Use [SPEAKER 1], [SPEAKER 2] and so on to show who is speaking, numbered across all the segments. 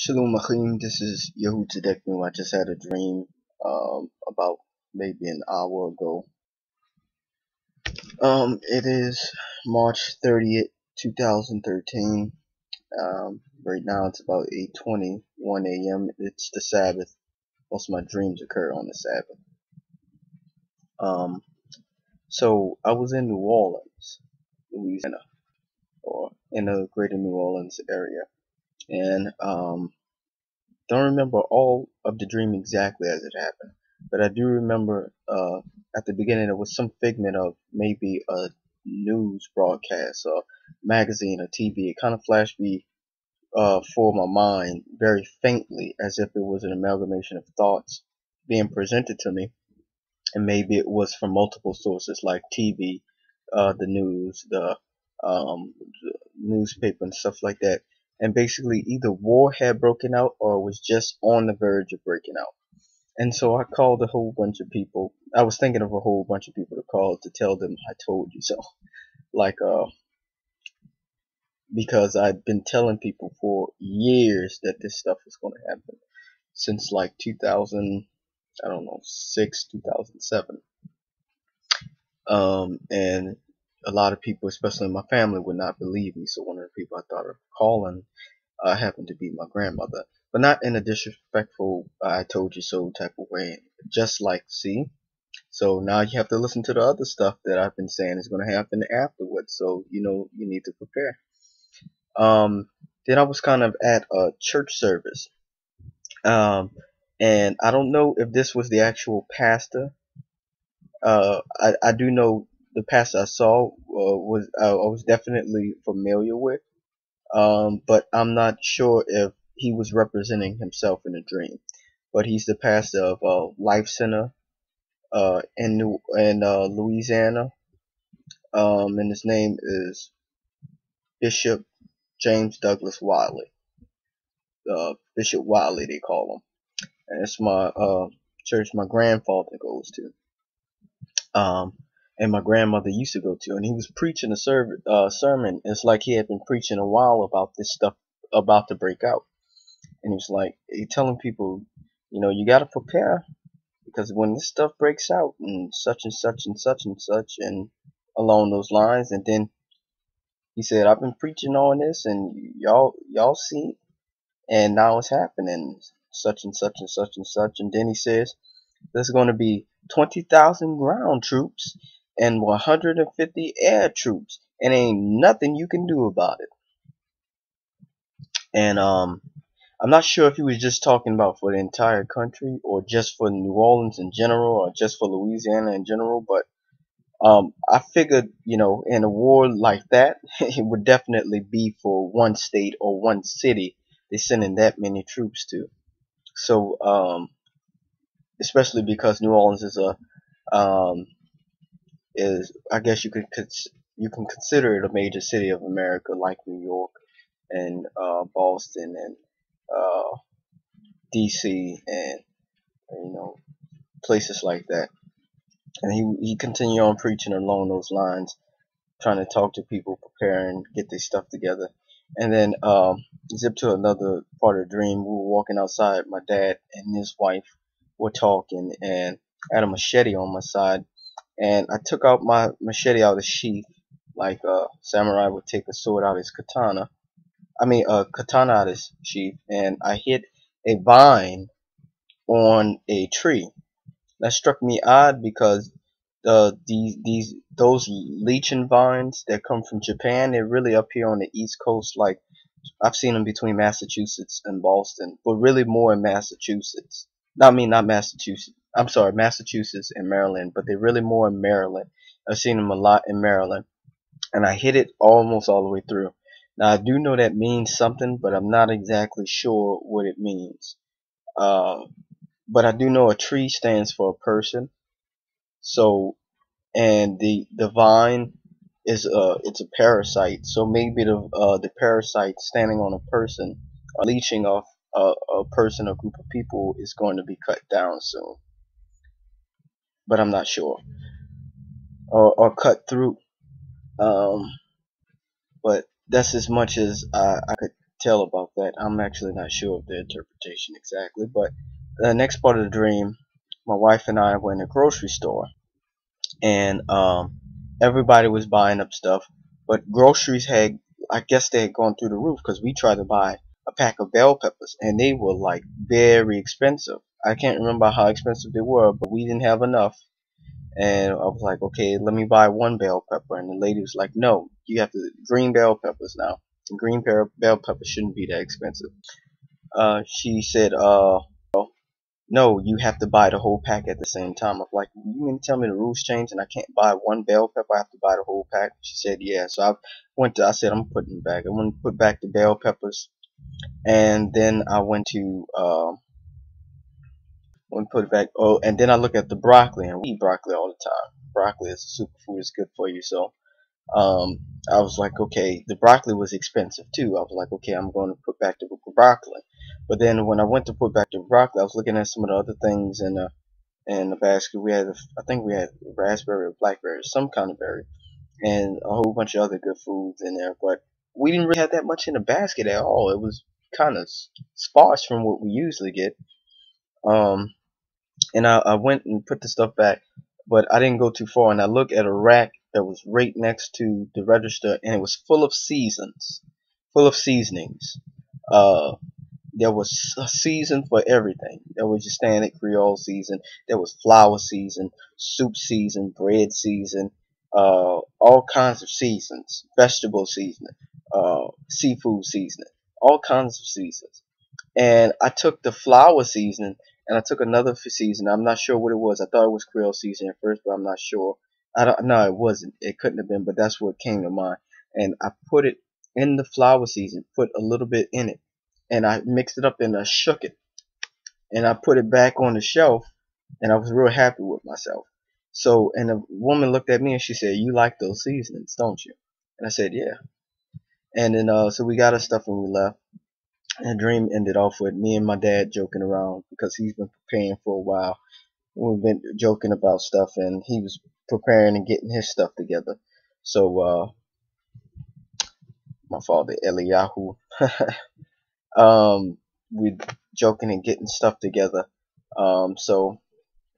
[SPEAKER 1] Shalom Achim, this is Yehud Tzedeknu. I just had a dream about maybe an hour ago. It is March 30th, 2013. Right now it's about 8:21 a.m. It's the Sabbath. Most of my dreams occur on the Sabbath. Um, so I was in New Orleans, Louisiana, or in the greater New Orleans area. And don't remember all of the dream exactly as it happened, but I do remember at the beginning it was some figment of maybe a news broadcast or magazine or TV. It kind of flashed me for my mind very faintly, as if it was an amalgamation of thoughts being presented to me, and maybe it was from multiple sources like TV, the news, the newspaper and stuff like that. And basically either war had broken out or was just on the verge of breaking out. And so I called a whole bunch of people. I was thinking of a whole bunch of people to call to tell them I told you so. Like, because I'd been telling people for years that this stuff was going to happen since like 2000, I don't know, 2007. And a lot of people, especially in my family, would not believe me. So one of the people I thought of calling happened to be my grandmother, but not in a disrespectful "I told you so" type of way. Just like, see, so now you have to listen to the other stuff that I've been saying is going to happen afterwards. So you know you need to prepare. Then I was kind of at a church service, um, and I don't know if this was the actual pastor. I do know the pastor I saw I was definitely familiar with. But I'm not sure if he was representing himself in a dream. But he's the pastor of Life Center in Louisiana, and his name is Bishop James Douglas Wiley. Bishop Wiley they call him, and it's my church my grandfather goes to. And my grandmother used to go to, and he was preaching a sermon. It's like he had been preaching a while about this stuff about to break out. And he was like, he telling people, you know, you got to prepare because when this stuff breaks out and such and such and such and such and along those lines. And then he said, I've been preaching on this and y'all see, and now it's happening such and such and such and such. And then he says, there's going to be 20,000 ground troops and 150 air troops, and ain't nothing you can do about it. And I'm not sure if he was just talking about for the entire country or just for New Orleans in general or just for Louisiana in general, but I figured, you know, in a war like that, it would definitely be for one state or one city they're sending that many troops to. So, especially because New Orleans is I guess you can consider it a major city of America, like New York and Boston and uh, DC and you know places like that. And he continued on preaching along those lines, trying to talk to people, prepare and get their stuff together. And then zip to another part of the dream. We were walking outside. My dad and his wife were talking, and I had a machete on my side. And I took out my machete out of the sheath, like a samurai would take a sword out of his katana. I mean, a katana out of his sheath, and I hit a vine on a tree. That struck me odd because those lichen vines that come from Japan, they're really up here on the East Coast. Like I've seen them between Massachusetts and Boston, but really more in Massachusetts. Not Massachusetts. I'm sorry, Massachusetts and Maryland, but they're really more in Maryland. I've seen them a lot in Maryland, and I hit it almost all the way through. Now I do know that means something, but I'm not exactly sure what it means. Uh, but I do know a tree stands for a person. So, and the vine is it's a parasite. So maybe the parasite standing on a person or leeching off a person or group of people is going to be cut down soon. But I'm not sure, or cut through. Um, but that's as much as I could tell about that. I'm actually not sure of the interpretation exactly, but the next part of the dream, my wife and I were in a grocery store, and everybody was buying up stuff, but groceries had, I guess they had gone through the roof because we tried to buy a pack of bell peppers, and they were like very expensive. I can't remember how expensive they were, but we didn't have enough. And I was like, okay, let me buy one bell pepper. And the lady was like, no, you have to green bell peppers now. And bell peppers shouldn't be that expensive. She said, no, you have to buy the whole pack at the same time. I'm like, you mean to tell me the rules changed and I can't buy one bell pepper? I have to buy the whole pack? She said, yeah. So I said, I'm putting them back. I went to put back the bell peppers. And then I went to put it back. Oh, and then I look at the broccoli, and we eat broccoli all the time. Broccoli is a superfood. It's good for you. So, um, I was like, okay, the broccoli was expensive too. I was like, okay, I'm going to put back the broccoli. But then when I went to put back the broccoli, I was looking at some of the other things in the basket. I think we had raspberry or blackberry, some kind of berry, and a whole bunch of other good foods in there. But we didn't really have that much in the basket at all. It was kind of sparse from what we usually get. Um, and I went and put the stuff back, but I didn't go too far. And I looked at a rack that was right next to the register, and it was full of seasonings. Uh, there was a season for everything. There was your standard Creole season. There was flour season, soup season, bread season, all kinds of seasons, vegetable seasoning, seafood seasoning, all kinds of seasons. And I took the flour seasoning and I took another seasoning. I'm not sure what it was. I thought it was Creole seasoning at first, but I'm not sure. I don't. No, it wasn't. It couldn't have been, but that's what came to mind. And I put it in the flour season, put a little bit in it, and I mixed it up and I shook it, and I put it back on the shelf, and I was real happy with myself. So, and the woman looked at me and she said, "You like those seasonings, don't you?" And I said, "Yeah." And then, so we got our stuff and we left. And dream ended off with me and my dad joking around because he's been preparing for a while. We've been joking about stuff, and he was preparing and getting his stuff together. So, my father Eliyahu, we joking and getting stuff together. So,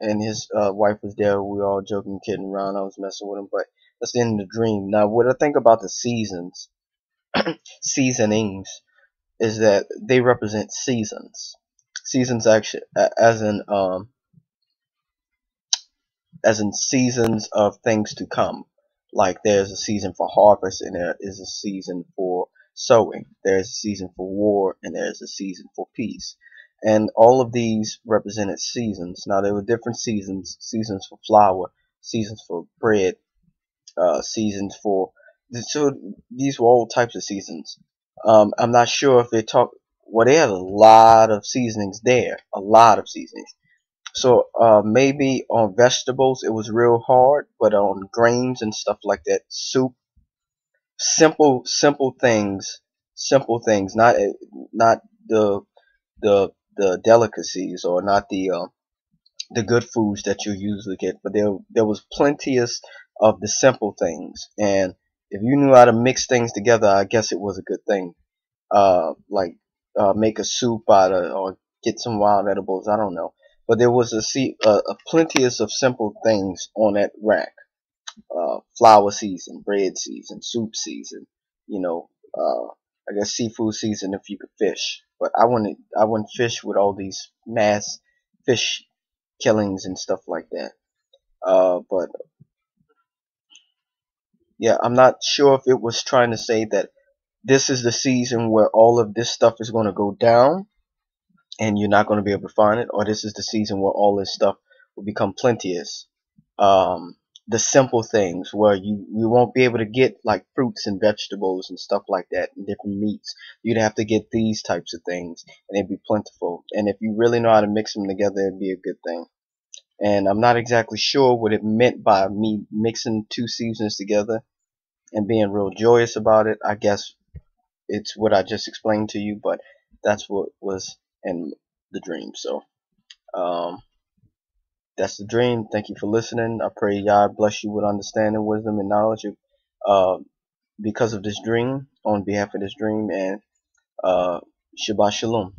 [SPEAKER 1] and his wife was there. We were all joking, kidding around. I was messing with him, but that's the end of the dream. Now, what I think about the seasonings, is that they represent seasons. Seasons actually, as in seasons of things to come. Like there's a season for harvest and there is a season for sowing. There's a season for war and there's a season for peace. And all of these represented seasons. Now there were different seasons: seasons for flour, seasons for bread, seasons for, so these were all types of seasons. I'm not sure if they talk. Well, they had a lot of seasonings there, a lot of seasonings. So maybe on vegetables it was real hard, but on grains and stuff like that, soup, simple things, not the the delicacies, or not the good foods that you usually get, but there was plenteous of the simple things, and if you knew how to mix things together, I guess it was a good thing. Like make a soup out of, or get some wild edibles. I don't know, but there was a plenteous of simple things on that rack. Flour season, bread season, soup season. You know, I guess seafood season if you could fish. But I wouldn't fish with all these mass fish killings and stuff like that. But yeah, I'm not sure if it was trying to say that this is the season where all of this stuff is going to go down and you're not going to be able to find it, or this is the season where all this stuff will become plenteous. The simple things where you won't be able to get like fruits and vegetables and stuff like that and different meats. You'd have to get these types of things and it'd be plentiful. And if you really know how to mix them together, it'd be a good thing. And I'm not exactly sure what it meant by me mixing two seasons together and being real joyous about it. I guess it's what I just explained to you, but that's what was in the dream. So, um, that's the dream. Thank you for listening. I pray God bless you with understanding, wisdom, and knowledge uh, because of this dream, on behalf of this dream. And Uh, Shabbat Shalom.